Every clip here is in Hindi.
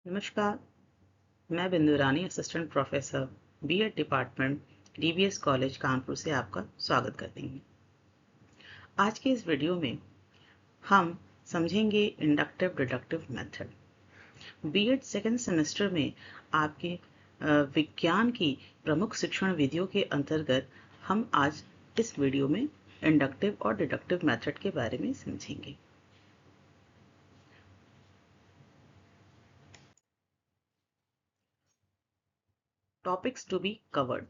नमस्कार, मैं Bindu Rani assistant professor BEd department DVS college Kanpur से आपका स्वागत करती हूँ। आज के इस वीडियो में हम समझेंगे inductive deductive method. B Ed second semester में आपके विज्ञान की प्रमुख शिक्षण विधियों के अंतर्गत हम आज इस वीडियो में इंडक्टिव और डिडक्टिव मेथड के बारे में समझेंगे। Topics to be covered.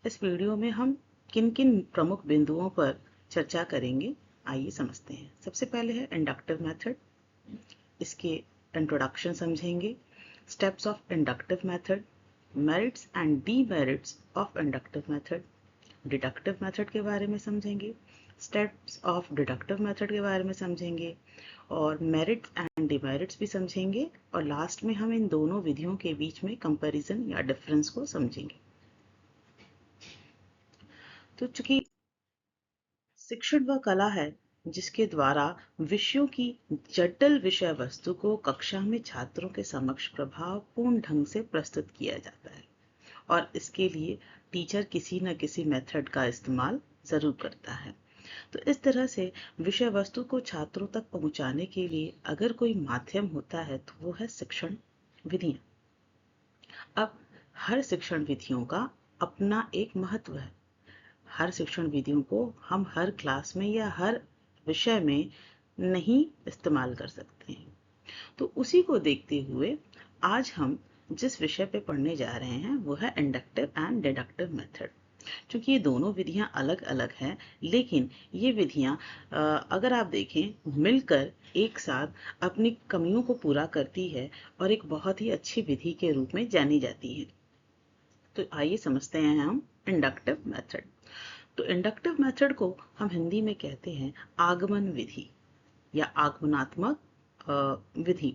इस वीडियो में हम किन किन प्रमुख बिंदुओं पर चर्चा करेंगे, आइए समझते हैं। सबसे पहले है इंडक्टिव मेथड, इसके इंट्रोडक्शन समझेंगे, steps of inductive method, merits and demerits of inductive method, deductive method के बारे में समझेंगे, स्टेप्स ऑफ डिडक्टिव मेथड के बारे में समझेंगे और मेरिट्स एंड डिमेरिट्स भी समझेंगे और लास्ट में हम इन दोनों विधियों के बीच में कंपैरिजन या डिफरेंस को समझेंगे। तो चूंकि शिक्षण वह कला है जिसके द्वारा विषयों की जटिल विषय वस्तु को कक्षा में छात्रों के समक्ष प्रभावपूर्ण ढंग से प्रस्तुत किया जाता है और इसके लिए टीचर किसी न किसी मेथड का इस्तेमाल जरूर करता है। तो इस तरह से विषय वस्तु को छात्रों तक पहुंचाने के लिए अगर कोई माध्यम होता है तो वो है शिक्षण विधियां। अब हर शिक्षण विधियों का अपना एक महत्व है। हर शिक्षण विधियों को हम हर क्लास में या हर विषय में नहीं इस्तेमाल कर सकते हैं। तो उसी को देखते हुए आज हम जिस विषय पे पढ़ने जा रहे हैं वो है इंडक्टिव एंड डिडक्टिव मेथड। क्योंकि ये दोनों विधियां अलग अलग हैं, लेकिन ये विधियां अगर आप देखें मिलकर एक साथ अपनी कमियों को पूरा करती है और एक बहुत ही अच्छी विधि के रूप में जानी जाती है। तो आइए समझते हैं हम इंडक्टिव मेथड। तो इंडक्टिव मेथड को हम हिंदी में कहते हैं आगमन विधि या आगमनात्मक विधि।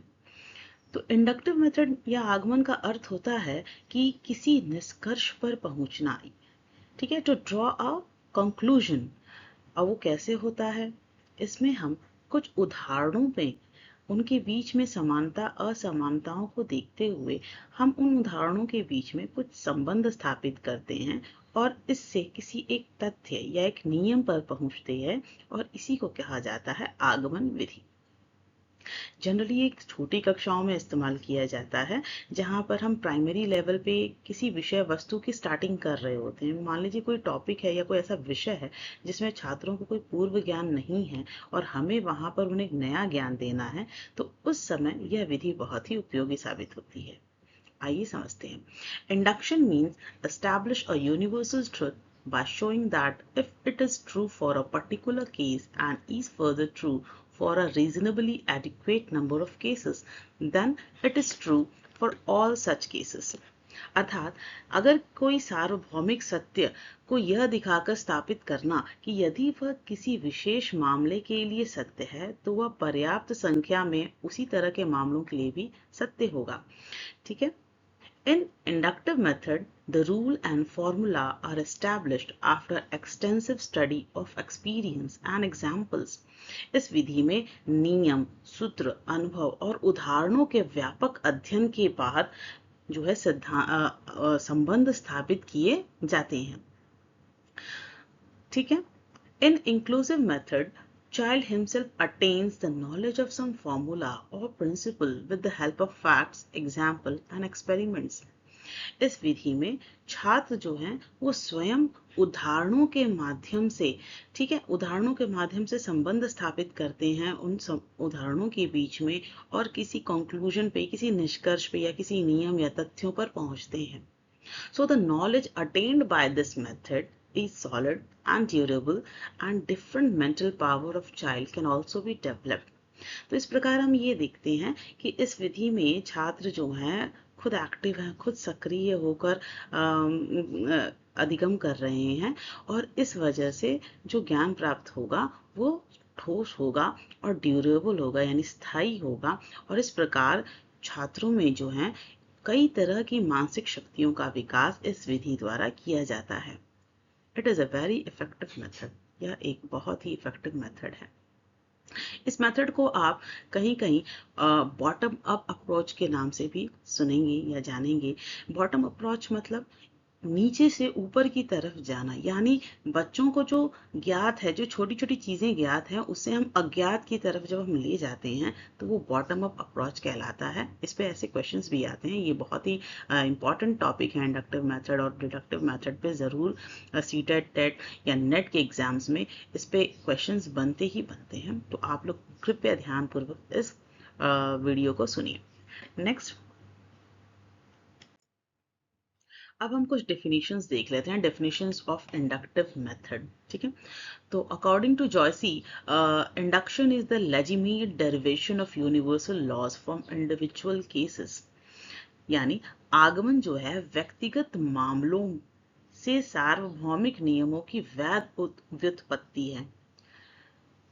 तो इंडक्टिव मेथड या आगमन का अर्थ होता है कि किसी निष्कर्ष पर पहुंचना, ठीक है, टू ड्रॉ अ कंक्लूजन। अब वो कैसे होता है, इसमें हम कुछ उदाहरणों में उनके बीच में समानता असमानताओं को देखते हुए हम उन उदाहरणों के बीच में कुछ संबंध स्थापित करते हैं और इससे किसी एक तथ्य या एक नियम पर पहुंचते हैं और इसी को कहा जाता है आगमन विधि। जनरली एक छोटी कक्षाओं में इस्तेमाल किया जाता है जहां पर हम प्राइमरी लेवल पे किसी विषय वस्तु की स्टार्टिंग कर रहे होते हैं। मान लीजिए कोई टॉपिक है या कोई ऐसा विषय है जिसमें छात्रों को कोई पूर्व ज्ञान नहीं है और हमें वहां पर उन्हें नया ज्ञान देना है, तो उस समय यह विधि बहुत ही उपयोगी साबित होती है। आइए समझते हैं। Induction means establish a universal truth by showing that if it is true for a particular case and is further true for a reasonably adequate number of cases, then it is true for all such cases. अर्थात अगर कोई सार्वभौमिक सत्य को यह दिखाकर स्थापित करना कि यदि वह किसी विशेष मामले के लिए सत्य है तो वह पर्याप्त संख्या में उसी तरह के मामलों के लिए भी सत्य होगा। ठीक है। In inductive method, the rule and formula are established after extensive study of experience and examples. इस विधि में नियम, सूत्र, अनुभव और उदाहरणों के व्यापक अध्ययन के बाद जो है संबंध स्थापित किए जाते हैं। ठीक है। In inclusive method, child himself attains the knowledge of some formula or principle with the help of facts, example and experiments. इस विधि में छात्र जो हैं वो स्वयं उदाहरणों के माध्यम से, ठीक है, उदाहरणों के माध्यम से संबंध स्थापित करते हैं उन उदाहरणों के बीच में और किसी कंक्लूजन पे, किसी निष्कर्ष पे या किसी नियम या तथ्यों पर पहुंचते हैं। So the knowledge attained by this method is solid and durable and different mental power of child can also be developed. तो इस प्रकार हम ये देखते हैं कि इस विधि में छात्र जो हैं खुद एक्टिव हैं, खुद सक्रिय होकर अधिगम कर रहे हैं और इस वजह से जो ज्ञान प्राप्त होगा वो ठोस होगा और ड्यूरेबल होगा यानी स्थायी होगा और इस प्रकार छात्रों में जो है कई तरह की मानसिक शक्तियों का विकास इस विधि द्वारा किया जाता है। It is a very effective method. यह एक बहुत ही इफेक्टिव मेथड है। इस मेथड को आप कहीं कहीं बॉटम अप अप्रोच के नाम से भी सुनेंगे या जानेंगे। बॉटम अप्रोच मतलब नीचे से ऊपर की तरफ जाना, यानी बच्चों को जो ज्ञात है, जो छोटी छोटी चीजें ज्ञात हैं, उससे हम अज्ञात की तरफ जब हम ले जाते हैं तो वो बॉटम अप अप्रोच कहलाता है। इस पे ऐसे क्वेश्चंस भी आते हैं। ये बहुत ही इंपॉर्टेंट टॉपिक है इंडक्टिव मेथड और डिडक्टिव मेथड पे। जरूर सीटेट, टेट या नेट के एग्जाम्स में इस पे क्वेश्चंस बनते ही बनते हैं। तो आप लोग कृपया ध्यानपूर्वक इस वीडियो को सुनिए। नेक्स्ट, अब हम कुछ डेफिनेशंस देख लेते हैं, डेफिनेशंस ऑफ इंडक्टिव मेथड। ठीक है, तो according to Joyce, induction is the legitimate derivation of universal laws from individual cases. यानी आगमन जो है व्यक्तिगत मामलों से सार्वभौमिक नियमों की वैध व्युत्पत्ति है।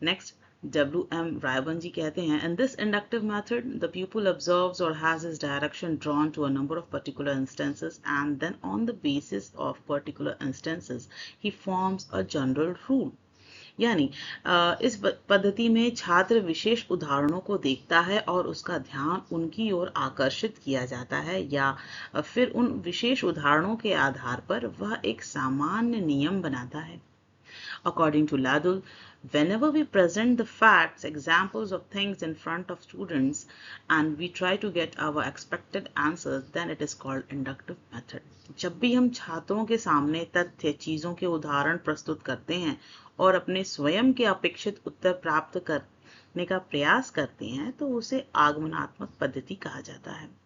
Next, W.M. Raiban जी कहते हैं, in this inductive method, the pupil observes or has his direction drawn to a number of particular instances, and then on the basis of particular instances, he forms a general rule. यानी इस पद्धति में छात्र विशेष उदाहरणों को देखता है और उसका ध्यान उनकी ओर आकर्षित किया जाता है, या फिर उन विशेष उदाहरणों के आधार पर वह एक सामान्य नियम बनाता है। According to Ladul, whenever we present the facts, examples of things in front of students, and we try to get our expected answers, then it is called inductive method. जब भी हम छात्रों के सामने तथ्य, चीजों के उदाहरण प्रस्तुत करते हैं और अपने स्वयं के अपेक्षित उत्तर प्राप्त करने का प्रयास करते हैं, तो उसे आगमनात्मक पद्धति कहा जाता है।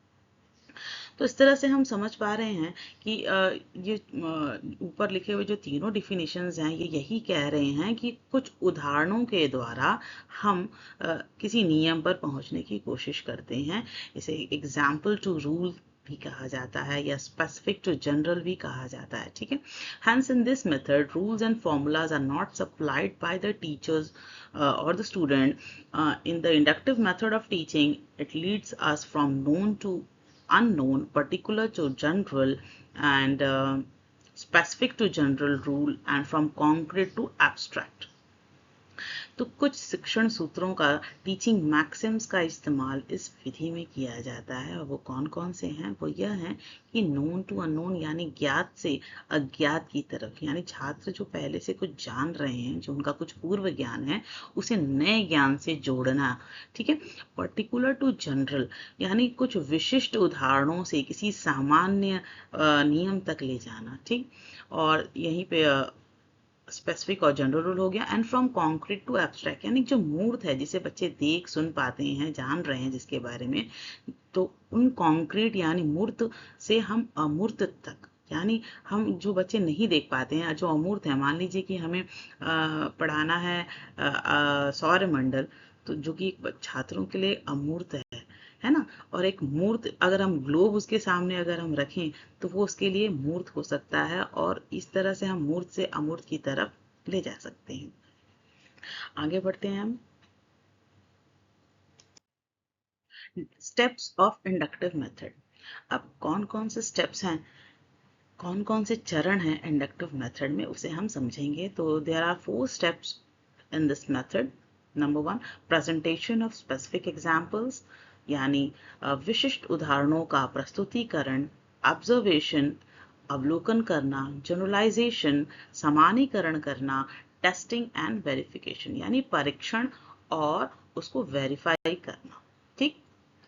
तो इस तरह से हम समझ पा रहे हैं कि ये ऊपर लिखे हुए जो तीनों डिफिनेशंस हैं, ये यही कह रहे हैं कि कुछ उदाहरणों के द्वारा हम किसी नियम पर पहुंचने की कोशिश करते हैं। इसे एग्जाम्पल टू रूल भी कहा जाता है या स्पेसिफिक टू जनरल भी कहा जाता है। ठीक है, hence in this method rules and formulas are not supplied by the teachers or the student. In the inductive method of teaching, it leads us from known to unknown, particular to general, and specific to general rule, and from concrete to abstract. तो कुछ शिक्षण सूत्रों का, टीचिंग मैक्सिम्स का इस्तेमाल इस विधि में किया जाता है, और वो कौन कौन से हैं? वो यह है कि नोन टू अननोन, यानी ज्ञात से अज्ञात की तरफ, यानी छात्र जो पहले से कुछ जान रहे हैं, जो उनका कुछ पूर्व ज्ञान है, उसे नए ज्ञान से जोड़ना। ठीक है, पर्टिकुलर टू जनरल, यानी कुछ विशिष्ट उदाहरणों से किसी सामान्य नियम तक ले जाना। ठीक, और यहीं पे स्पेसिफिक और जनरल रूल हो गया। And from concrete to abstract, यानी जो मूर्त है, जिसे बच्चे देख सुन पाते हैं, जान रहे हैं जिसके बारे में, तो उन कॉन्क्रीट यानी मूर्त से हम अमूर्त तक, यानी हम जो बच्चे नहीं देख पाते हैं, जो अमूर्त है, मान लीजिए कि हमें पढ़ाना है सौरमंडल, तो जो कि छात्रों के लिए अमूर्त है ना, और एक मूर्त अगर हम ग्लोब उसके सामने अगर हम रखें तो वो उसके लिए मूर्त हो सकता है, और इस तरह से हम मूर्त से अमूर्त की तरफ ले जा सकते हैं। आगे बढ़ते हैं हम। Steps of inductive method. अब कौन कौन से स्टेप्स हैं, कौन कौन से चरण हैं इंडक्टिव मेथड में, उसे हम समझेंगे। तो there are 4 steps in this method. Number 1, presentation of specific examples, यानी विशिष्ट उदाहरणों का प्रस्तुतिकरण। ऑब्जर्वेशन, अवलोकन करना। जनरलाइजेशन, सामान्यीकरण करना। टेस्टिंग एंड वेरिफिकेशन, यानी परीक्षण और उसको वेरीफाई करना। ठीक,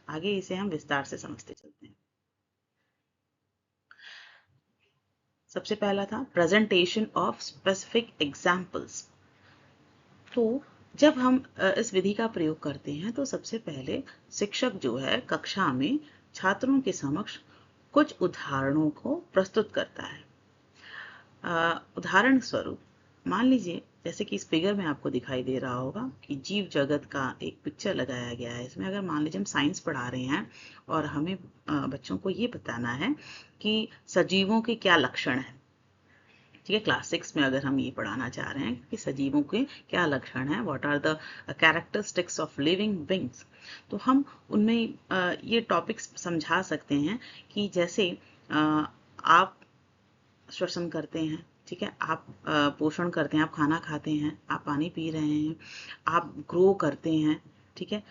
आगे इसे हम विस्तार से समझते चलते हैं। सबसे पहला था प्रेजेंटेशन ऑफ स्पेसिफिक एग्जाम्पल्स। तो जब हम इस विधि का प्रयोग करते हैं, तो सबसे पहले शिक्षक जो है कक्षा में छात्रों के समक्ष कुछ उदाहरणों को प्रस्तुत करता है। उदाहरण स्वरूप मान लीजिए, जैसे कि इस फिगर में आपको दिखाई दे रहा होगा कि जीव जगत का एक पिक्चर लगाया गया है। इसमें अगर मान लीजिए हम साइंस पढ़ा रहे हैं और हमें बच्चों को ये बताना है कि सजीवों के क्या लक्षण हैं। ठीक है, क्लास 6 में अगर हम ये पढ़ाना चाह रहे हैं कि सजीवों के क्या लक्षण हैं, what are the characteristics of living beings, तो हम उनमें ये टॉपिक्स समझा सकते हैं कि जैसे आप श्वसन करते हैं, ठीक है, आप पोषण करते हैं, आप खाना खाते हैं, आप पानी पी रहे हैं, आप ग्रो करते हैं, ठीक है,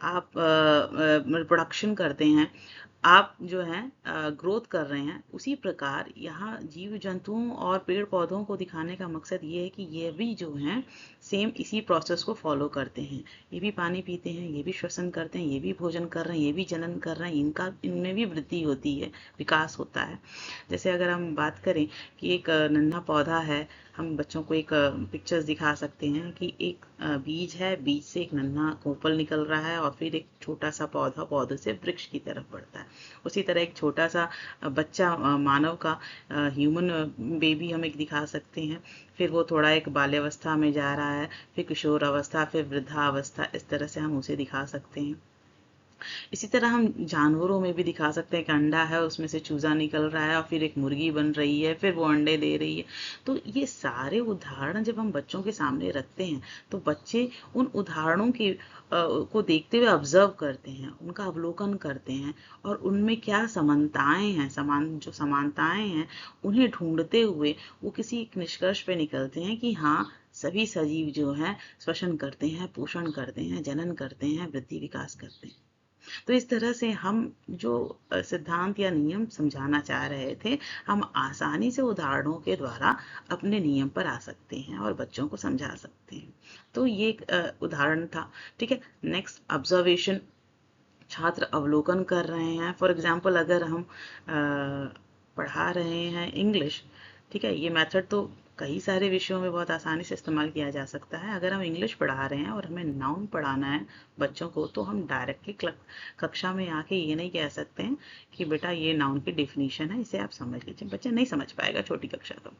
आप प्रोडक्शन करते हैं, आप जो है ग्रोथ कर रहे हैं। उसी प्रकार यहाँ जीव जंतुओं और पेड़ पौधों को दिखाने का मकसद ये है कि ये भी जो हैं सेम इसी प्रोसेस को फॉलो करते हैं। ये भी पानी पीते हैं, ये भी श्वसन करते हैं, ये भी भोजन कर रहे हैं, ये भी जनन कर रहे हैं, इनमें भी वृद्धि होती है, विकास होता है। जैसे अगर हम बात करें कि एक नन्हा पौधा है, हम बच्चों को एक पिक्चर्स दिखा सकते हैं कि एक बीज है, बीज से एक नन्हा कोपल निकल रहा है और फिर एक छोटा सा पौधा पौधे से वृक्ष की तरफ बढ़ता है। उसी तरह एक छोटा सा बच्चा मानव का ह्यूमन बेबी हम एक दिखा सकते हैं, फिर वो थोड़ा एक बाल्यावस्था में जा रहा है, फिर किशोर अवस्था, फिर वृद्धावस्था, इस तरह से हम उसे दिखा सकते हैं। इसी तरह हम जानवरों में भी दिखा सकते हैं कि अंडा है, उसमें से चूजा निकल रहा है और फिर एक मुर्गी बन रही है, फिर वो अंडे दे रही है। तो ये सारे उदाहरण जब हम बच्चों के सामने रखते हैं तो बच्चे उन उदाहरणों की को देखते हुए ऑब्जर्व करते हैं, उनका अवलोकन करते हैं और उनमें क्या समानताएं हैं, जो समानताएं हैं उन्हें ढूंढते हुए वो किसी एक निष्कर्ष पे निकलते हैं कि हाँ, सभी सजीव जो हैं श्वसन करते हैं, पोषण करते हैं, जनन करते हैं, वृद्धि विकास करते हैं। तो इस तरह से हम जो सिद्धांत या नियम समझाना चाह रहे थे, हम आसानी से उदाहरणों के द्वारा अपने नियम पर आ सकते हैं और बच्चों को समझा सकते हैं। तो ये एक उदाहरण था। ठीक है, नेक्स्ट ऑब्जर्वेशन, छात्र अवलोकन कर रहे हैं। फॉर एग्जाम्पल अगर हम पढ़ा रहे हैं इंग्लिश, ठीक है, ये मेथड तो कई सारे विषयों में बहुत आसानी से इस्तेमाल किया जा सकता है। अगर हम इंग्लिश पढ़ा रहे हैं और हमें नाउन पढ़ाना है बच्चों को, तो हम डायरेक्टली कक्षा में आके ये नहीं कह सकते हैं कि बेटा ये नाउन की डेफिनेशन है, इसे आप समझ लीजिए। बच्चा नहीं समझ पाएगा छोटी कक्षा का।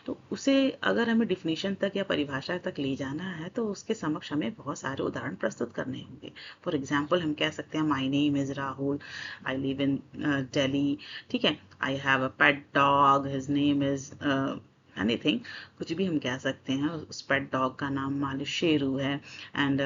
तो उसे अगर हमें डिफिनीशन तक या परिभाषा तक ले जाना है तो उसके समक्ष हमें बहुत सारे उदाहरण प्रस्तुत करने होंगे। फॉर एग्जाम्पल हम कह सकते हैं my name is Rahul, I live in Delhi, ठीक है, I have a pet dog, his name is anything, कुछ भी हम कह सकते हैं। उस पेट डॉग का नाम मान लो शेरू है, and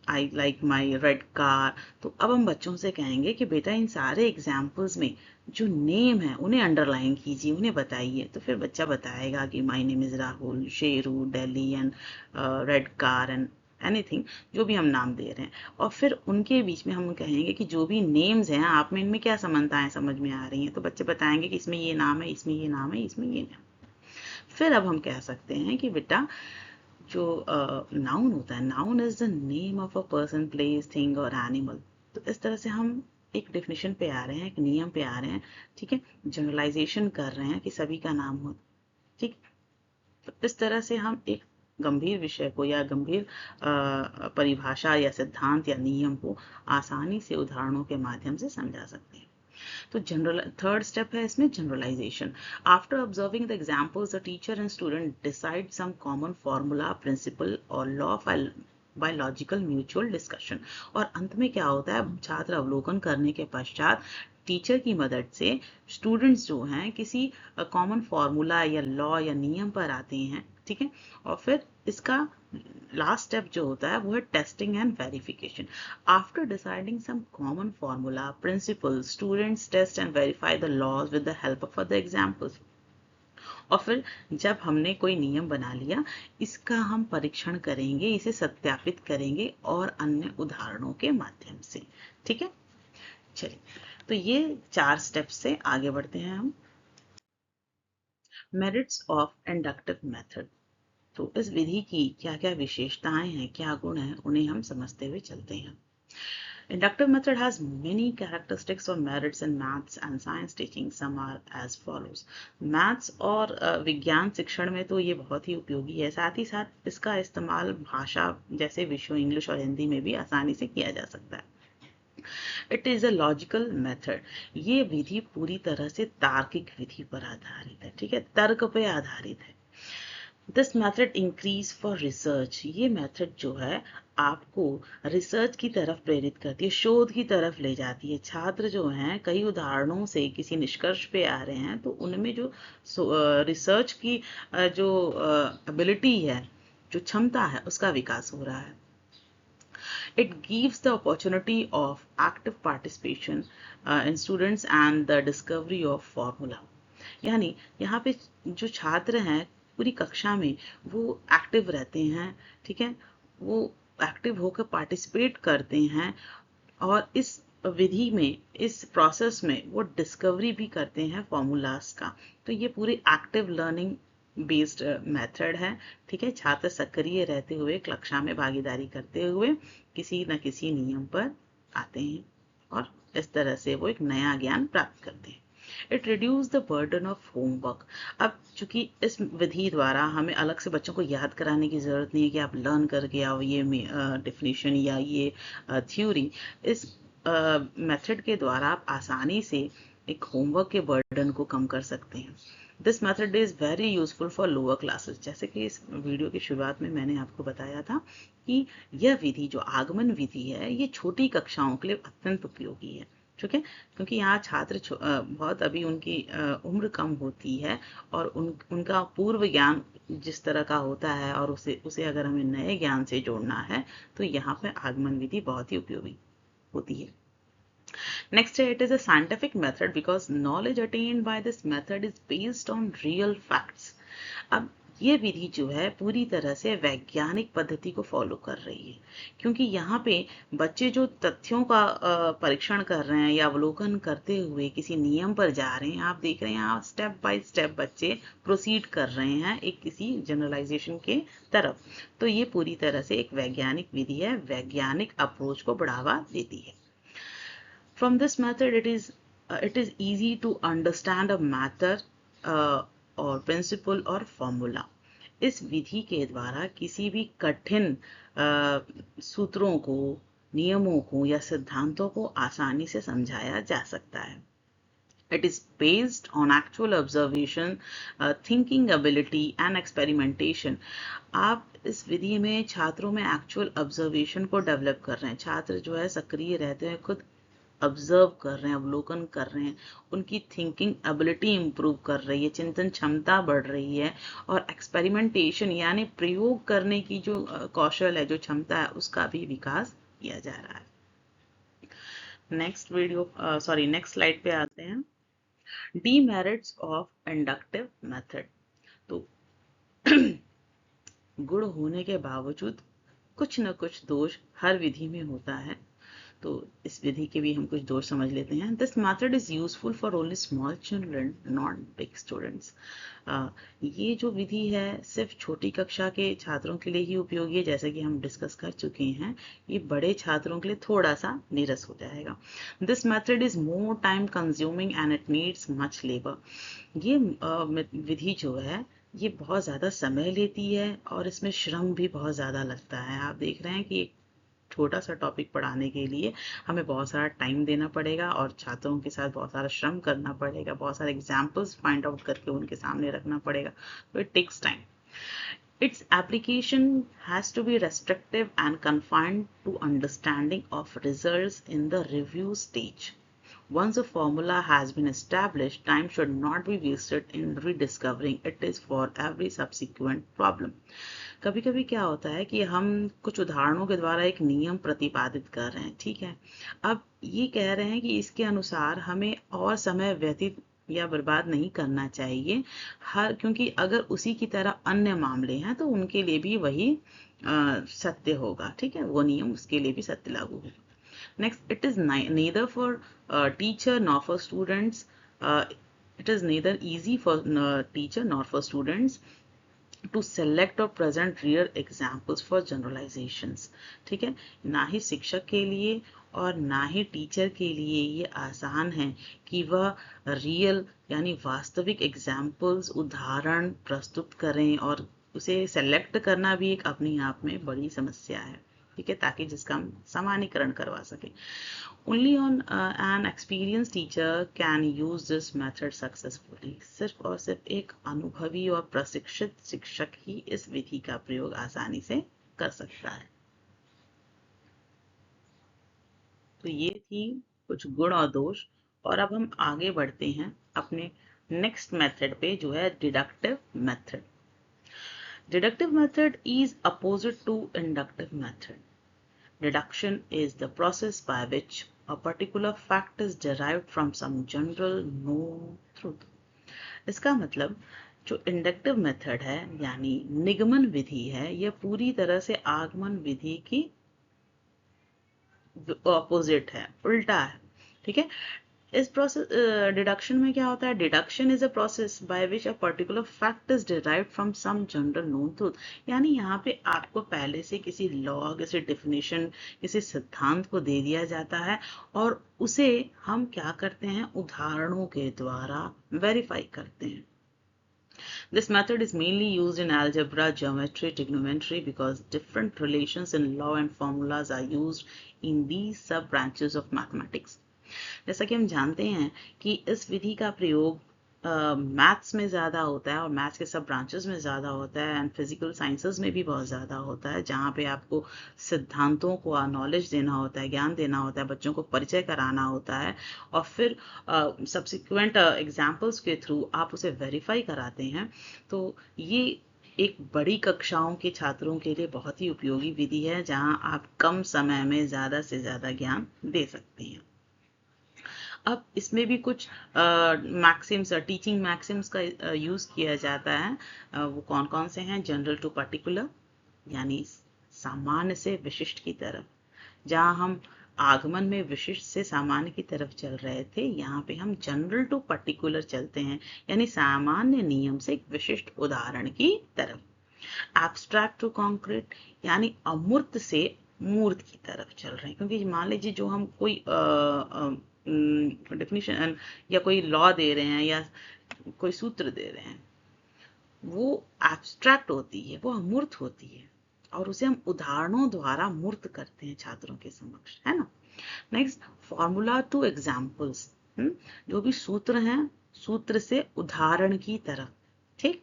I like my red car. तो अब हम बच्चों से कहेंगे कि बेटा इन सारे एग्जाम्पल्स में जो नेम है उन्हें अंडरलाइन कीजिए, उन्हें बताइए। तो फिर बच्चा बताएगा कि my name is Rahul, Sheru, Delhi and red car and anything, जो भी हम नाम दे रहे हैं। और फिर उनके बीच में हम कहेंगे कि जो भी नेम्स हैं आप में, इनमें क्या समानताएं समझ में आ रही हैं। तो बच्चे बताएंगे कि इसमें ये नाम है, इसमें ये नाम है, इसमें ये नाम। फिर अब हम कह सकते हैं कि बेटा जो नाउन होता है, noun is the name of a person, place, thing और एनिमल। तो इस तरह से हम एक डेफिनेशन पे आ रहे हैं, एक नियम पे आ रहे हैं, ठीक है, जनरलाइजेशन कर रहे हैं कि सभी का नाम हो, ठीक। तो इस तरह से हम एक गंभीर विषय को या गंभीर परिभाषा या सिद्धांत या नियम को आसानी से उदाहरणों के माध्यम से समझा सकते हैं। तो थर्ड स्टेप है इसमें generalisation. After observing the examples the teacher and student decide some common formula, principle और law by logical mutual discussion. और अंत में क्या होता है, छात्र अवलोकन करने के पश्चात टीचर की मदद से स्टूडेंट्स जो हैं किसी कॉमन फॉर्मूला या लॉ या नियम पर आते हैं, ठीक है। और फिर इसका लास्ट स्टेप जो होता है वो है testing and verification. After deciding some common formula, principle, students test and verify the laws with the help of other examples. और फिर जब हमने कोई नियम बना लिया, इसका हम परीक्षण करेंगे, इसे सत्यापित करेंगे और अन्य उदाहरणों के माध्यम से, ठीक है। चलिए, तो ये 4 स्टेप्स से आगे बढ़ते हैं हम। Merits of inductive method. तो इस विधि की क्या क्या विशेषताएं हैं, क्या गुण हैं, उन्हें हम समझते हुए चलते हैं। Inductive method has many characteristics or merits in maths and science teaching. Some are as follows. Maths और विज्ञान शिक्षण में तो ये बहुत ही उपयोगी है, साथ ही साथ इसका इस्तेमाल भाषा जैसे विषयों इंग्लिश और हिंदी में भी आसानी से किया जा सकता है। It is a logical method. ये विधि पूरी तरह से तार्किक विधि पर आधारित है, ठीक है, तर्क पे आधारित है। This method increase for research. ये मेथड जो है आपको रिसर्च की तरफ प्रेरित करती है, शोध की तरफ ले जाती है। छात्र जो हैं कई उदाहरणों से किसी निष्कर्ष पे आ रहे हैं, तो उनमें जो रिसर्च की जो एबिलिटी है, जो क्षमता है, उसका विकास हो रहा है। It gives the opportunity of active participation in students and the discovery of formula. यानी यहाँ पे जो छात्र हैं पूरी कक्षा में वो एक्टिव रहते हैं, ठीक है, वो एक्टिव होकर पार्टिसिपेट करते हैं और इस विधि में, इस प्रोसेस में वो डिस्कवरी भी करते हैं फॉर्मूलाज का। तो ये पूरी एक्टिव लर्निंग बेस्ड मेथड है, ठीक है। छात्र सक्रिय रहते हुए कक्षा में भागीदारी करते हुए किसी न किसी नियम पर आते हैं और इस तरह से वो एक नया ज्ञान प्राप्त करते हैं। It reduce the burden of homework. अब चूंकि इस विधि द्वारा हमें अलग से बच्चों को याद कराने की जरूरत नहीं है कि आप लर्न करके आओ ये डेफिनेशन या ये थ्योरी। इस मेथड के द्वारा आप आसानी से एक होमवर्क के बर्डन को कम कर सकते हैं। This method is very useful for lower classes. जैसे कि इस वीडियो की शुरुआत में मैंने आपको बताया था कि यह विधि जो आगमन विधि है ये छोटी कक्षाओं के लिए अत्यंत उपयोगी है, ठीक है, क्योंकि यहाँ छात्र बहुत अभी उनकी उम्र कम होती है और उनका पूर्व ज्ञान जिस तरह का होता है और उसे अगर हमें नए ज्ञान से जोड़ना है तो यहाँ पे आगमन विधि बहुत ही उपयोगी होती है। Next, it is a scientific method because knowledge attained by this method is based on real facts. अब ये विधि जो है पूरी तरह से वैज्ञानिक पद्धति को फॉलो कर रही है, क्योंकि यहाँ पे बच्चे जो तथ्यों का परीक्षण कर रहे हैं या अवलोकन करते हुए किसी नियम पर जा रहे हैं, आप देख रहे हैं यहाँ स्टेप बाय स्टेप बच्चे प्रोसीड कर रहे हैं एक किसी जनरलाइजेशन के तरफ। तो ये पूरी तरह से एक वैज्ञानिक विधि है, वैज्ञानिक अप्रोच को बढ़ावा देती है। From this method, it is easy to understand a matter or principle or formula. इस विधि के द्वारा किसी भी कठिन सूत्रों को, नियमों को या सिद्धांतों को आसानी से समझाया जा सकता है। It is based on actual observation, thinking ability and experimentation. आप इस विधि में छात्रों में एक्चुअल ऑब्जर्वेशन को डेवलप कर रहे हैं। छात्र जो है सक्रिय रहते हैं, खुद ऑब्जर्व कर रहे हैं, अवलोकन कर रहे हैं, उनकी थिंकिंग एबिलिटी इंप्रूव कर रही है, चिंतन क्षमता बढ़ रही है और एक्सपेरिमेंटेशन यानी प्रयोग करने की जो कौशल है, जो क्षमता है, उसका भी विकास किया जा रहा है। नेक्स्ट स्लाइड पे आते हैं। Demerits of inductive method. तो गुण होने के बावजूद कुछ न कुछ दोष हर विधि में होता है, तो इस विधि के भी हम कुछ दोष समझ लेते हैं। This method is useful for only small children, not big students. ये जो विधि है सिर्फ छोटी कक्षा के छात्रों के लिए ही उपयोगी है, जैसे कि हम डिस्कस कर चुके हैं। ये बड़े छात्रों के लिए थोड़ा सा नीरस हो जाएगा। This method is more time consuming and it needs much labour. ये विधि जो है ये बहुत ज़्यादा समय लेती है और इसमें श्रम भी बहुत ज़्यादा लगता है। आप देख रहे हैं कि एक छोटा सा टॉपिक पढ़ाने के लिए हमें बहुत सारा टाइम देना पड़ेगा और छात्रों के साथ बहुत सारा श्रम करना पड़ेगा, बहुत सारे एग्जाम्पल्स फाइंड आउट करके उनके सामने रखना पड़ेगा। तो it takes time. Its application has to be restrictive and confined to understanding of results in the review stage. Once a formula has been established, time should not be wasted in rediscovering it is for every subsequent problem. कभी कभी क्या होता है कि हम कुछ उदाहरणों के द्वारा एक नियम प्रतिपादित कर रहे हैं, ठीक है। अब ये कह रहे हैं कि इसके अनुसार हमें और समय व्यतीत या बर्बाद नहीं करना चाहिए, क्योंकि अगर उसी की तरह अन्य मामले हैं तो उनके लिए भी वही सत्य होगा, ठीक है, वो नियम उसके लिए भी सत्य लागू होगा। Next, it is neither for teacher nor for students. It is neither easy for teacher nor for students to select or present real examples for generalizations. ठीक है, ना ही शिक्षक के लिए और ना ही टीचर के लिए ये आसान है कि वह रियल यानी वास्तविक एग्जाम्पल्स, उदाहरण प्रस्तुत करें, और उसे सेलेक्ट करना भी एक अपने आप में बड़ी समस्या है, ठीक है, ताकि जिसका हम समानीकरण करवा सकें। Only on an experienced teacher can use this method successfully. सिर्फ और सिर्फ एक अनुभवी और प्रशिक्षित शिक्षक ही इस विधि का प्रयोग आसानी से कर सकता है। तो ये थी कुछ गुण और दोष, और अब हम आगे बढ़ते हैं अपने नेक्स्ट मेथड पे, जो है deductive method. Deductive method is opposite to inductive method. Deduction is the process by which a particular fact is derived from some general known truth. इसका मतलब जो इंडक्टिव मेथड है यानी निगमन विधि है, यह पूरी तरह से आगमन विधि की ऑपोजिट है, उल्टा है। ठीक है, इस प्रोसेस डिडक्शन में क्या होता है? Deduction is a process by which a particular fact is derived from some general known truth. यानी यहाँ पे आपको पहले से किसी लॉ, किसी डिफिनेशन, किसी सिद्धांत को दे दिया जाता है और उसे हम क्या करते हैं? उदाहरणों के द्वारा वेरीफाई करते हैं। This method is mainly used in algebra, geometry, trigonometry because different relations in law and formulas are used in these sub branches of mathematics. जैसा कि हम जानते हैं कि इस विधि का प्रयोग मैथ्स में ज़्यादा होता है और मैथ्स के सब ब्रांचेस में ज़्यादा होता है एंड फिजिकल साइंसेस में भी बहुत ज़्यादा होता है, जहाँ पे आपको सिद्धांतों को नॉलेज देना होता है, ज्ञान देना होता है, बच्चों को परिचय कराना होता है और फिर सब्सिक्वेंट एग्जाम्पल्स के थ्रू आप उसे वेरीफाई कराते हैं। तो ये एक बड़ी कक्षाओं के छात्रों के लिए बहुत ही उपयोगी विधि है, जहाँ आप कम समय में ज़्यादा से ज़्यादा ज्ञान दे सकते हैं। अब इसमें भी कुछ मैक्सिम्स, टीचिंग मैक्सिम्स का यूज़ किया जाता है। वो कौन कौन से हैं? जनरल टू पर्टिकुलर यानी सामान्य से विशिष्ट की तरफ। जहाँ हम आगमन में विशिष्ट से सामान्य की तरफ चल रहे थे, यहाँ पे हम जनरल टू पर्टिकुलर चलते हैं, यानी सामान्य नियम से एक विशिष्ट उदाहरण की तरफ। एब्स्ट्रैक्ट टू कॉन्क्रीट यानी अमूर्त से मूर्त की तरफ चल रहे हैं, क्योंकि मान लीजिए जो हम कोई डेफिनेशन या कोई लॉ दे रहे हैं या कोई सूत्र दे रहे हैं, वो एब्स्ट्रैक्ट होती है, वो अमूर्त होती है और उसे हम उदाहरणों द्वारा मूर्त करते हैं छात्रों के समक्ष, है ना। नेक्स्ट, फॉर्मूला टू एग्जाम्पल्स, जो भी सूत्र हैं, सूत्र से उदाहरण की तरफ। ठीक,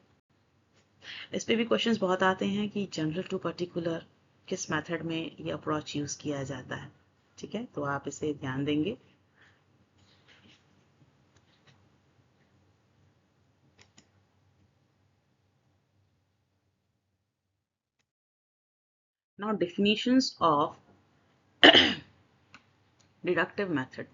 इस पे भी क्वेश्चंस बहुत आते हैं कि जनरल टू पर्टिकुलर किस मेथड में ये अप्रोच यूज किया जाता है। ठीक है, तो आप इसे ध्यान देंगे। Now definitions of deductive method.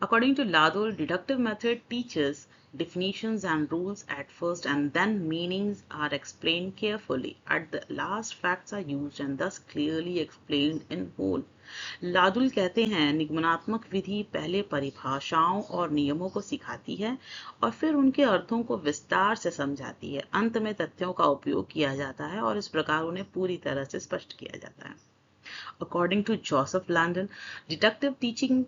According to Ladol, deductive method teaches definitions and rules at first and then meanings are explained carefully. At the last facts are used and thus clearly explained in whole. लादुल कहते हैं निगमनात्मक विधि पहले परिभाषाओं और नियमों को सिखाती है और फिर उनके अर्थों को विस्तार से समझाती है। अंत में तथ्यों का उपयोग किया जाता है और इस प्रकार उन्हें पूरी तरह से स्पष्ट किया जाता है। According to Joseph Landon, deductive teaching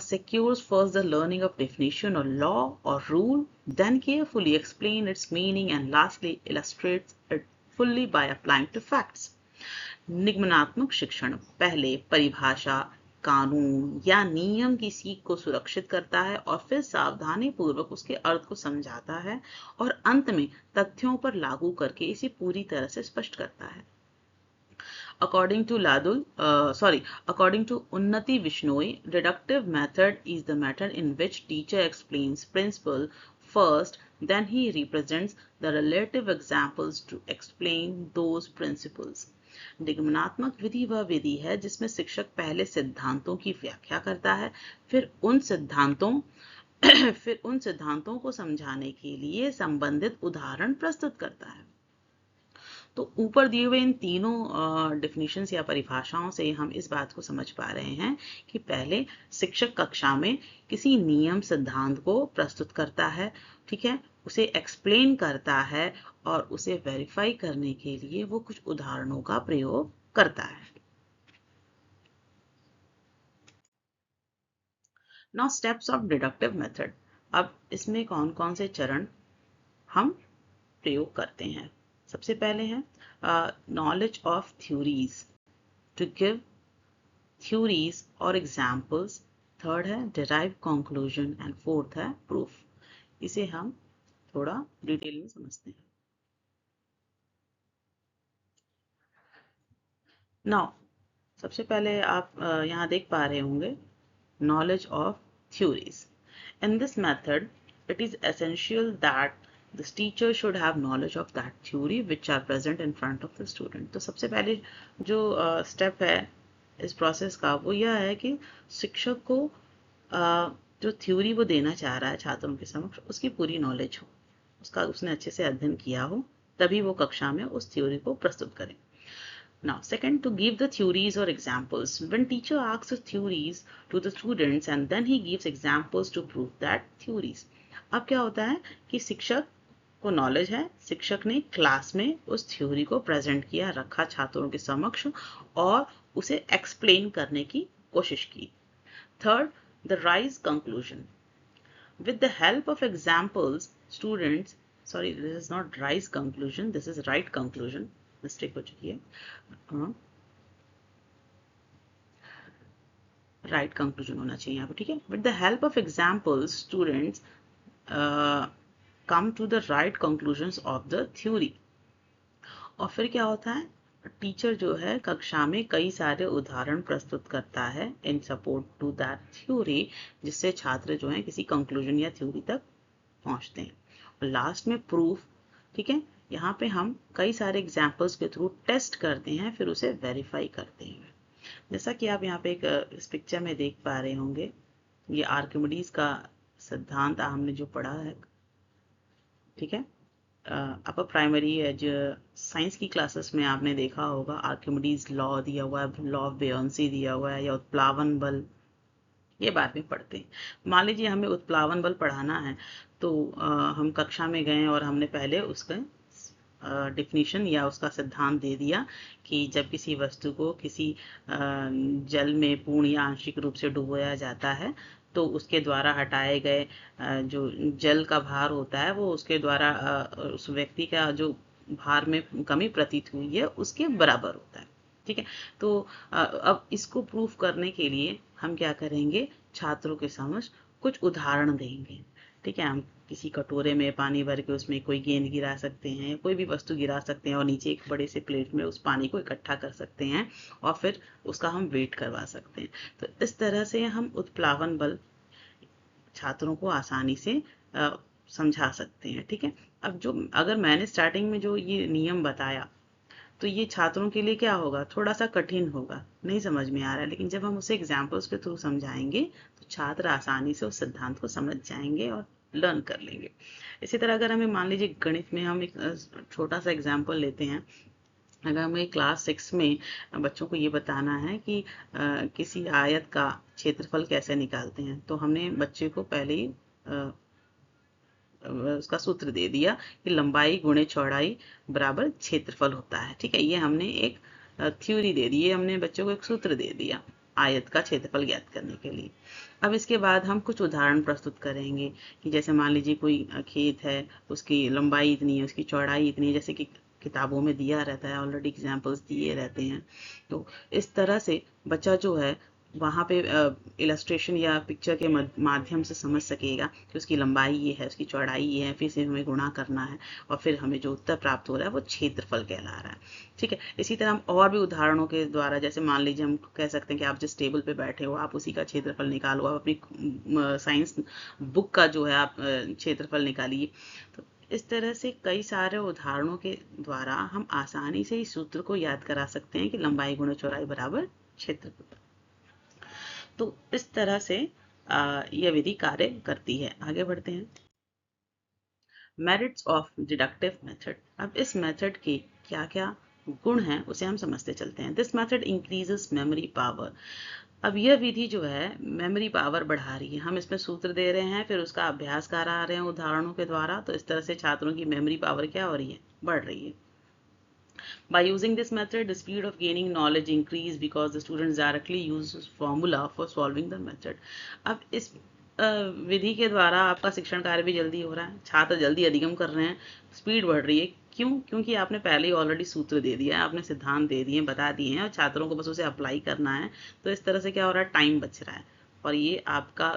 secures first the learning of definition or law or rule, then carefully explain its meaning and lastly illustrates it fully by applying to facts. निगमनात्मक शिक्षण पहले परिभाषा, कानून या नियम की सीख को सुरक्षित करता है और फिर सावधानी पूर्वक उसके अर्थ को समझाता है और अंत में तथ्यों पर लागू करके इसे पूरी तरह से स्पष्ट करता है। According to according to Unnati Vishnoi, deductive method is the method in which teacher explains principle first, then he represents the relative examples to explain those principles. निगमनात्मक विधि वह विधि है जिसमें शिक्षक पहले सिद्धांतों की व्याख्या करता है, फिर उन सिद्धांतों को समझाने के लिए संबंधित उदाहरण प्रस्तुत करता है। तो ऊपर दिए हुए इन तीनों डेफिनेशंस या परिभाषाओं से हम इस बात को समझ पा रहे हैं कि पहले शिक्षक कक्षा में किसी नियम सिद्धांत को प्रस्तुत करता है, ठीक है, उसे एक्सप्लेन करता है और उसे वेरीफाई करने के लिए वो कुछ उदाहरणों का प्रयोग करता है। Now steps of deductive method. अब इसमें कौन कौन से चरण हम प्रयोग करते हैं। सबसे पहले है knowledge of theories, to give theories or examples. Third है derive conclusion and फोर्थ है proof. इसे हम थोड़ा डिटेल में समझते हैं। नाउ सबसे पहले आप यहाँ देख पा रहे होंगे knowledge of theories. In this method, it is essential that the teacher should have knowledge of that theory which are present in front of the student. तो सबसे पहले जो स्टेप है इस प्रोसेस का वो यह है कि शिक्षक को जो थ्योरी वो देना चाह रहा है छात्रों के समक्ष उसकी पूरी नॉलेज हो, उसका उसने अच्छे से अध्ययन किया हो, तभी वो कक्षा में उस थ्योरी को प्रस्तुत करें। Now, second, to give the theories or examples. When teacher asks the theories to the students and then he gives examples to prove that theories. अब क्या होता है कि शिक्षक को नॉलेज है, शिक्षक ने क्लास में उस थ्योरी को प्रेजेंट किया, रखा छात्रों के समक्ष और उसे एक्सप्लेन करने की कोशिश की। Third, the rise conclusion. With the help of examples, students, sorry, this is not rise conclusion, this is right conclusion, mistake हो चुकी है, राइट कंक्लूजन होना चाहिए यहाँ पे, ठीक है। With the help of examples students come to the right conclusions of the theory. और फिर क्या होता है, टीचर जो है कक्षा में कई सारे उदाहरण प्रस्तुत करता है in support to that theory, जिससे छात्र जो है किसी कंक्लूजन या थ्योरी तक पहुंचते हैं। और लास्ट में प्रूफ, ठीक है, यहाँ पे हम कई सारे एग्जाम्पल्स के थ्रू टेस्ट करते हैं, फिर उसे वेरीफाई करते हैं। जैसा कि आप यहाँ पे एक इस पिक्चर में देख पा रहे होंगे, ये आर्किमिडीज का सिद्धांत हमने जो पढ़ा है, ठीक है, अपर प्राइमरी जो साइंस की क्लासेस में आपने देखा होगा, आर्किमिडीज लॉ दिया हुआ है, लॉ ऑफ बेयोंसी दिया हुआ है, या उत्प्लावन बल, ये बाद में पढ़ते हैं। मान लीजिए हमें उत्प्लावन बल पढ़ाना है, तो हम कक्षा में गए और हमने पहले उसका डिफिनीशन या उसका सिद्धांत दे दिया कि जब किसी वस्तु को किसी जल में पूर्ण या आंशिक रूप से डुबोया जाता है, तो उसके द्वारा हटाए गए जो जल का भार होता है वो उसके द्वारा उस व्यक्ति का जो भार में कमी प्रतीत हुई है उसके बराबर होता है, ठीक है। तो अब इसको प्रूफ करने के लिए हम क्या करेंगे, छात्रों के समक्ष कुछ उदाहरण देंगे, ठीक है। हम किसी कटोरे में पानी भर के उसमें कोई गेंद गिरा सकते हैं, कोई भी वस्तु गिरा सकते हैं और नीचे एक बड़े से प्लेट में उस पानी को इकट्ठा कर सकते हैं और फिर उसका हम वेट करवा सकते हैं। तो इस तरह से हम उत्प्लावन बल छात्रों को आसानी से समझा सकते हैं, ठीक है। अब जो अगर मैंने स्टार्टिंग में जो ये नियम बताया, तो ये छात्रों के लिए क्या होगा, थोड़ा सा कठिन होगा, नहीं समझ में आ रहा है, लेकिन जब हम उसे एग्जाम्पल्स के थ्रू समझाएंगे तो छात्र आसानी से उस सिद्धांत को समझ जाएंगे और लर्न कर लेंगे। इसी तरह अगर हमें मान लीजिए गणित में हम एक छोटा सा एग्जाम्पल लेते हैं, अगर हमें क्लास 6 में बच्चों को ये बताना है कि किसी आयत का क्षेत्रफल कैसे निकालते हैं, तो हमने बच्चे को पहले ही उसका सूत्र दे दिया कि लंबाई गुणे चौड़ाई बराबर क्षेत्रफल होता है, ठीक है। ये हमने एक थ्योरी दे दी है, हमने बच्चों को एक सूत्र दे दिया आयत का क्षेत्रफल ज्ञात करने के लिए। अब इसके बाद हम कुछ उदाहरण प्रस्तुत करेंगे कि जैसे मान लीजिए कोई खेत है, उसकी लंबाई इतनी है, उसकी चौड़ाई इतनी है, जैसे कि किताबों में दिया रहता है, ऑलरेडी एग्जाम्पल्स दिए रहते हैं। तो इस तरह से बच्चा जो है वहाँ पे इलस्ट्रेशन या पिक्चर के माध्यम से समझ सकेगा कि उसकी लंबाई ये है, उसकी चौड़ाई ये है, फिर से हमें गुणा करना है और फिर हमें जो उत्तर प्राप्त हो रहा है वो क्षेत्रफल कहला रहा है, ठीक है। इसी तरह हम और भी उदाहरणों के द्वारा, जैसे मान लीजिए हम कह सकते हैं कि आप जिस टेबल पे बैठे हो आप उसी का क्षेत्रफल निकालो, आप अपनी साइंस बुक का जो है आप क्षेत्रफल निकालिए। तो इस तरह से कई सारे उदाहरणों के द्वारा हम आसानी से इस सूत्र को याद करा सकते हैं कि लंबाई गुणा चौड़ाई बराबर क्षेत्रफल। तो इस तरह से यह विधि कार्य करती है। आगे बढ़ते हैं। Merits of deductive method. अब इस मेथड के क्या क्या गुण हैं उसे हम समझते चलते हैं। This method increases memory power. अब यह विधि जो है मेमोरी पावर बढ़ा रही है। हम इसमें सूत्र दे रहे हैं, फिर उसका अभ्यास करा रहे हैं उदाहरणों के द्वारा, तो इस तरह से छात्रों की मेमोरी पावर क्या हो रही है, बढ़ रही है। By using this method, the speed of gaining knowledge increase because the students directly use formula for solving the method. अब इस विधि के द्वारा आपका शिक्षण कार्य भी जल्दी हो रहा है, छात्र जल्दी अधिगम कर रहे हैं, स्पीड बढ़ रही है। क्यों? क्योंकि आपने पहले ही ऑलरेडी सूत्र दे दिया है, आपने सिद्धांत दे दिए, बता दिए हैं और छात्रों को बस उसे अप्लाई करना है। तो इस तरह से क्या हो रहा है, टाइम बच रहा है और ये आपका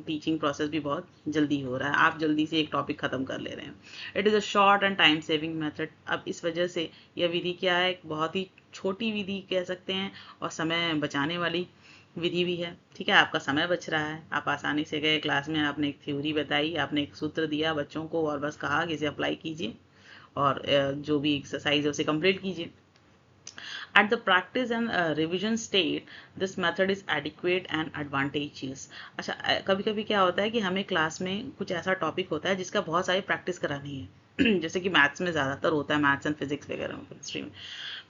टीचिंग प्रोसेस भी बहुत जल्दी हो रहा है, आप जल्दी से एक टॉपिक खत्म कर ले रहे हैं। It is a short and time saving method. अब इस वजह से यह विधि क्या है, एक बहुत ही छोटी विधि कह सकते हैं और समय बचाने वाली विधि भी है, ठीक है। आपका समय बच रहा है, आप आसानी से गए क्लास में, आपने एक थ्योरी बताई, आपने एक सूत्र दिया बच्चों को और बस कहा कि इसे अप्लाई कीजिए और जो भी एक्सरसाइज है उसे कंप्लीट कीजिए। At the practice and revision state, this method is adequate and advantageous. अच्छा, कभी कभी क्या होता है कि हमें क्लास में कुछ ऐसा टॉपिक होता है जिसका बहुत सारी प्रैक्टिस करानी है जैसे कि मैथ्स में ज़्यादातर होता है, मैथ्स एंड फिजिक्स वगैरह में, केमिस्ट्री में।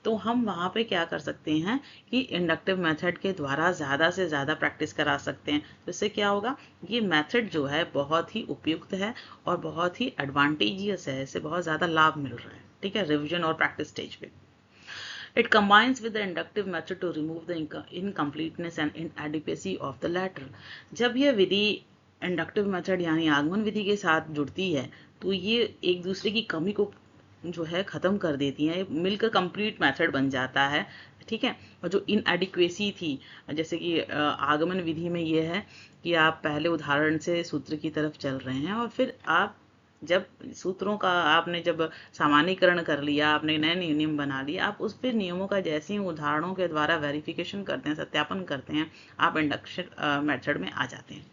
तो हम वहाँ पे क्या कर सकते हैं कि इंडक्टिव मेथड के द्वारा ज़्यादा से ज़्यादा प्रैक्टिस करा सकते हैं। तो इससे क्या होगा, ये मेथड जो है बहुत ही उपयुक्त है और बहुत ही एडवांटेजियस है, इससे बहुत ज़्यादा लाभ मिल रहा है, ठीक है, रिविजन और प्रैक्टिस स्टेज पे। It combines with the inductive method to remove the incompleteness and inadequacy of the latter. जब यह विधि इंडक्टिव मेथड यानी आगमन विधि के साथ जुड़ती है तो ये एक दूसरे की कमी को जो है ख़त्म कर देती हैं, मिलकर कंप्लीट मेथड बन जाता है, ठीक है। और जो इनएडिक्वेसी थी, जैसे कि आगमन विधि में ये है कि आप पहले उदाहरण से सूत्र की तरफ चल रहे हैं और फिर आप जब सूत्रों का आपने जब सामान्यीकरण कर लिया, आपने नए नियम बना लिए, आप उस फिर नियमों का जैसे ही उदाहरणों के द्वारा वेरिफिकेशन करते हैं, सत्यापन करते हैं, आप इंडक्शन मेथड में आ जाते हैं।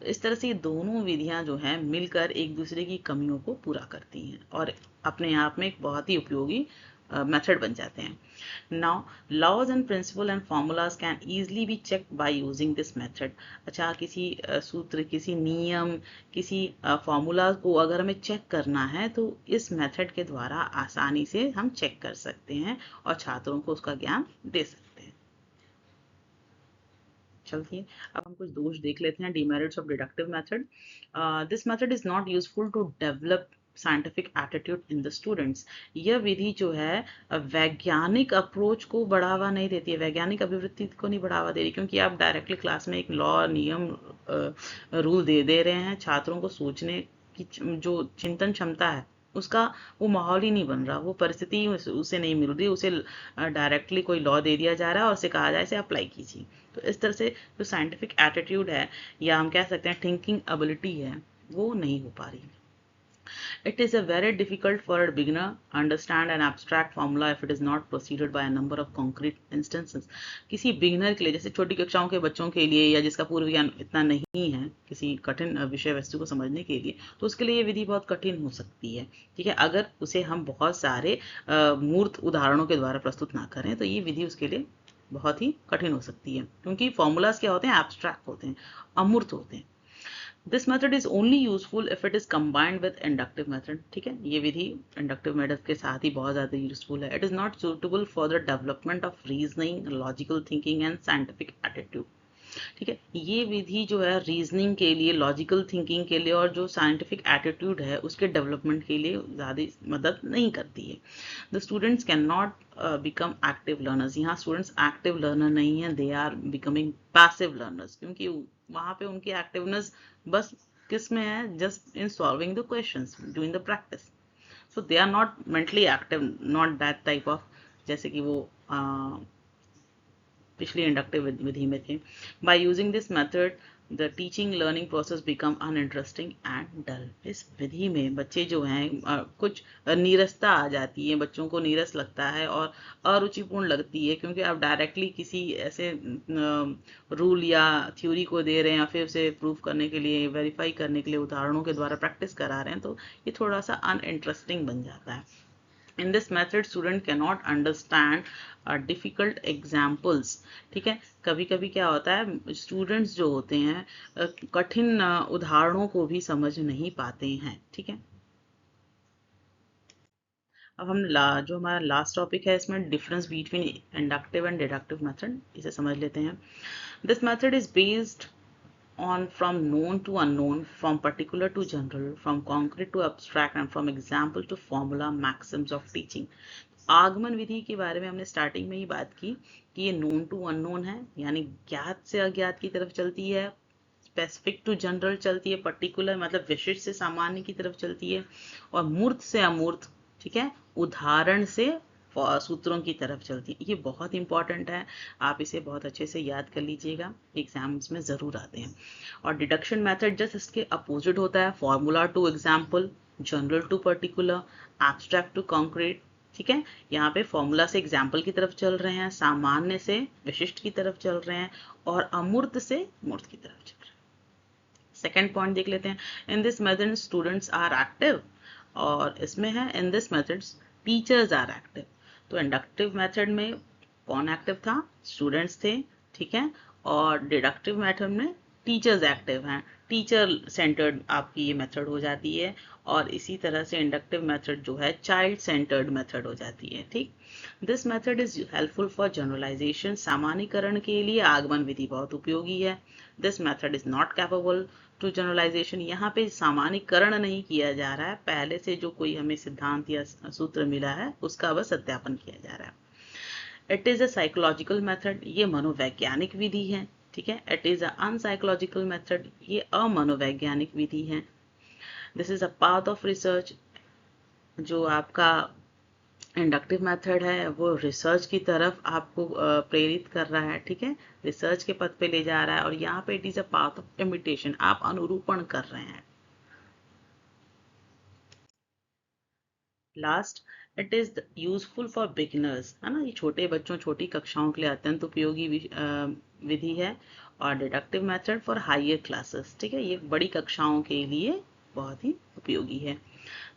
तो इस तरह से ये दोनों विधियां जो हैं मिलकर एक दूसरे की कमियों को पूरा करती हैं और अपने आप में एक बहुत ही उपयोगी मेथड बन जाते हैं। Now laws and principle and formulas can easily be check by using this method. अच्छा, किसी सूत्र, किसी नियम, किसी फॉर्मूला को अगर हमें चेक करना है तो इस मेथड के द्वारा आसानी से हम चेक कर सकते हैं और छात्रों को उसका ज्ञान दे सकते हैं। चलिए अब हम कुछ दोष देख लेते हैं। Demerits of deductive method. This method is not useful to develop scientific attitude in the students. यह विधि जो है वैज्ञानिक अप्रोच को बढ़ावा नहीं देती है, वैज्ञानिक अभिवृत्ति को नहीं बढ़ावा दे रही, क्योंकि आप डायरेक्टली क्लास में एक लॉ, नियम, रूल दे रहे हैं। छात्रों को सोचने की जो चिंतन क्षमता है उसका वो माहौल ही नहीं बन रहा, वो परिस्थिति उसे नहीं मिल रही, उसे डायरेक्टली कोई लॉ दे दिया जा रहा है और उसे कहा जाए इसे अप्लाई कीजिए। तो इस तरह से जो साइंटिफिक एटीट्यूड है या हम कह सकते हैं थिंकिंग एबिलिटी है वो नहीं हो पा रही। It is a very difficult for a beginner understand an abstract formula if it is not preceded by a number of concrete instances. किसी बिगिनर के लिए, जैसे छोटी कक्षाओं के बच्चों के लिए या जिसका पूर्व ज्ञान इतना नहीं है किसी कठिन विषय वस्तु को समझने के लिए, तो उसके लिए ये विधि बहुत कठिन हो सकती है, ठीक है। अगर उसे हम बहुत सारे मूर्त उदाहरणों के द्वारा प्रस्तुत ना करें तो ये विधि उसके लिए बहुत ही कठिन हो सकती है, क्योंकि फॉर्मूलाज क्या होते हैं, एब्स्ट्रैक्ट होते हैं, अमूर्त होते हैं। This method is only useful if it is combined with inductive method, ठीक है। ये विधि इंडक्टिव मेथड के साथ ही बहुत ज्यादा यूजफुल है। It is not suitable for the development of reasoning, logical thinking and scientific attitude, ठीक है। ये विधि जो है रीजनिंग के लिए, लॉजिकल थिंकिंग के लिए और जो साइंटिफिक एटीट्यूड है उसके डेवलपमेंट के लिए ज़्यादा मदद नहीं करती है। The students can not become active learners. यहाँ स्टूडेंट्स एक्टिव लर्नर नहीं है, they are becoming passive learners, क्योंकि वहाँ पे उनकी एक्टिवनेस बस किस में है, just in solving the questions doing the practice. So they are not mentally active, not that type of जैसे कि वो पिछली इंडक्टिव विधि में थे। By using this method the teaching learning process become uninteresting and dull. इस विधि में बच्चे जो हैं कुछ नीरसता आ जाती है, बच्चों को नीरस लगता है और अरुचिपूर्ण लगती है, क्योंकि आप डायरेक्टली किसी ऐसे रूल या थ्योरी को दे रहे हैं या फिर उसे प्रूव करने के लिए, वेरीफाई करने के लिए उदाहरणों के द्वारा प्रैक्टिस करा रहे हैं, तो ये थोड़ा सा अनइंटरेस्टिंग बन जाता है। In this method student cannot understand difficult examples, ठीक है। कभी कभी क्या होता है, स्टूडेंट्स जो होते हैं कठिन उदाहरणों को भी समझ नहीं पाते हैं, ठीक है। अब हम जो हमारा लास्ट टॉपिक है इसमें difference between inductive and deductive method, इसे समझ लेते हैं। This method is based on from known to unknown, from particular to general, from concrete to abstract and from example to formula maxims of teaching. आगमन विधि के बारे में हमने स्टार्टिंग में ही बात की कि ये नोन टू अननोन है, यानी ज्ञात से अज्ञात की तरफ चलती है, स्पेसिफिक टू जनरल चलती है, पर्टिकुलर मतलब विशिष्ट से सामान्य की तरफ चलती है, और मूर्त से अमूर्त, ठीक है, उदाहरण से सूत्रों की तरफ चलती है। ये बहुत इंपॉर्टेंट है, आप इसे बहुत अच्छे से याद कर लीजिएगा, एग्जाम्स में ज़रूर आते हैं। और डिडक्शन मेथड जस्ट इसके अपोजिट होता है, formula to example, general to particular, abstract to concrete, ठीक है। यहाँ पे फॉर्मूला से एग्जाम्पल की तरफ चल रहे हैं, सामान्य से विशिष्ट की तरफ चल रहे हैं और अमूर्त से मूर्त की तरफ चल रहे हैं। सेकेंड पॉइंट देख लेते हैं। In this method students are active, और इसमें है in this methods teachers are active. तो इंडक्टिव मेथड में कौन एक्टिव था? स्टूडेंट्स थे, ठीक है। और डिडक्टिव मेथड में टीचर्स एक्टिव हैं, टीचर सेंटर्ड आपकी ये मेथड हो जाती है। और इसी तरह से इंडक्टिव मेथड जो है चाइल्ड सेंटर्ड मेथड हो जाती है, ठीक। This method is helpful for generalisation, सामान्यकरण के लिए आगमन विधि बहुत उपयोगी है। This method is not capable to generalisation, यहाँ पे सामान्यकरण नहीं किया जा रहा है, पहले से जो कोई हमें सिद्धांत या सूत्र मिला है उसका बस सत्यापन किया जा रहा है। It is a psychological method, ये मनोवैज्ञानिक विधि है, ठीक है। इट इज अ अनसाइकोलॉजिकल मेथड, ये अमनोवैज्ञानिक विधि है। This is a path of research, जो आपका इंडक्टिव मेथड है वो रिसर्च की तरफ आपको प्रेरित कर रहा है, ठीक है, रिसर्च के पथ पे ले जा रहा है। और यहाँ पे it is a path of imitation, आप अनुरूपण कर रहे हैं। Last, it is useful for beginners, है ना, ये छोटे बच्चों, छोटी कक्षाओं के लिए अत्यंत उपयोगी विधि है। और deductive method for higher classes, ठीक है, ये बड़ी कक्षाओं के लिए बहुत ही उपयोगी है।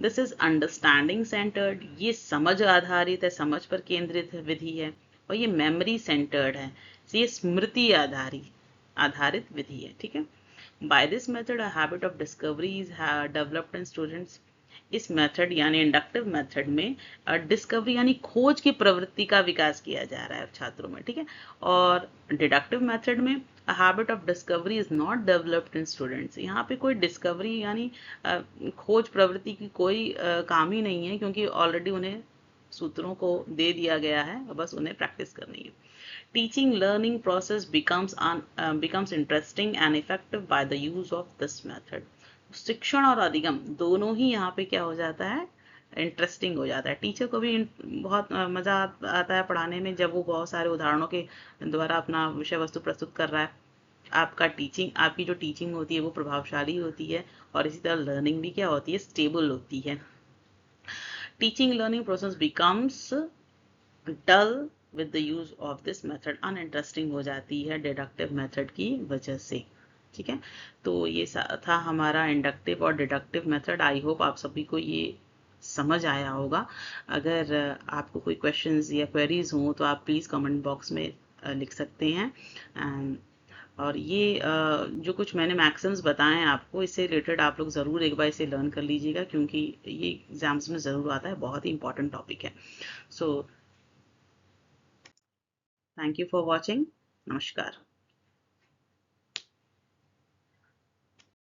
दिस इज अंडरस्टैंडिंग सेंटर्ड, ये समझ आधारित है, समझ पर केंद्रित विधि है। और ये मेमोरी सेंटर्ड है, ये स्मृति आधारित विधि है, ठीक है। By this method a habit of discovery is developed in students, इस मेथड यानी इंडक्टिव मेथड में डिस्कवरी यानी खोज की प्रवृत्ति का विकास किया जा रहा है छात्रों में, ठीक है। और डिडक्टिव मेथड में a habit of discovery is not developed in students, यहाँ पे कोई डिस्कवरी यानी खोज प्रवृत्ति की कोई काम ही नहीं है, क्योंकि ऑलरेडी उन्हें सूत्रों को दे दिया गया है, बस उन्हें प्रैक्टिस करनी है। Teaching learning process becomes interesting and effective by the use of this method, शिक्षण और अधिगम दोनों ही यहाँ पे क्या हो जाता है, इंटरेस्टिंग हो जाता है। टीचर को भी बहुत मजा आता है पढ़ाने में, जब वो बहुत सारे उदाहरणों के द्वारा अपना विषय वस्तु प्रस्तुत कर रहा है। आपकी जो टीचिंग होती है वो प्रभावशाली होती है, और इसी तरह लर्निंग भी क्या होती है, स्टेबल होती है। Teaching learning process becomes dull with the use of this method, uninteresting हो जाती है डिडक्टिव मेथड की वजह से, ठीक है। तो ये था हमारा इंडक्टिव और डिडक्टिव मेथड। आई होप आप सभी को ये समझ आया होगा। अगर आपको कोई क्वेश्चंस या क्वेरीज हों तो आप प्लीज़ कमेंट बॉक्स में लिख सकते हैं। और ये जो कुछ मैंने मैक्सिम्स बताए हैं आपको, इससे रिलेटेड आप लोग ज़रूर एक बार इसे लर्न कर लीजिएगा, क्योंकि ये एग्जाम्स में ज़रूर आता है, बहुत ही इंपॉर्टेंट टॉपिक है। So thank you for watching. नमस्कार।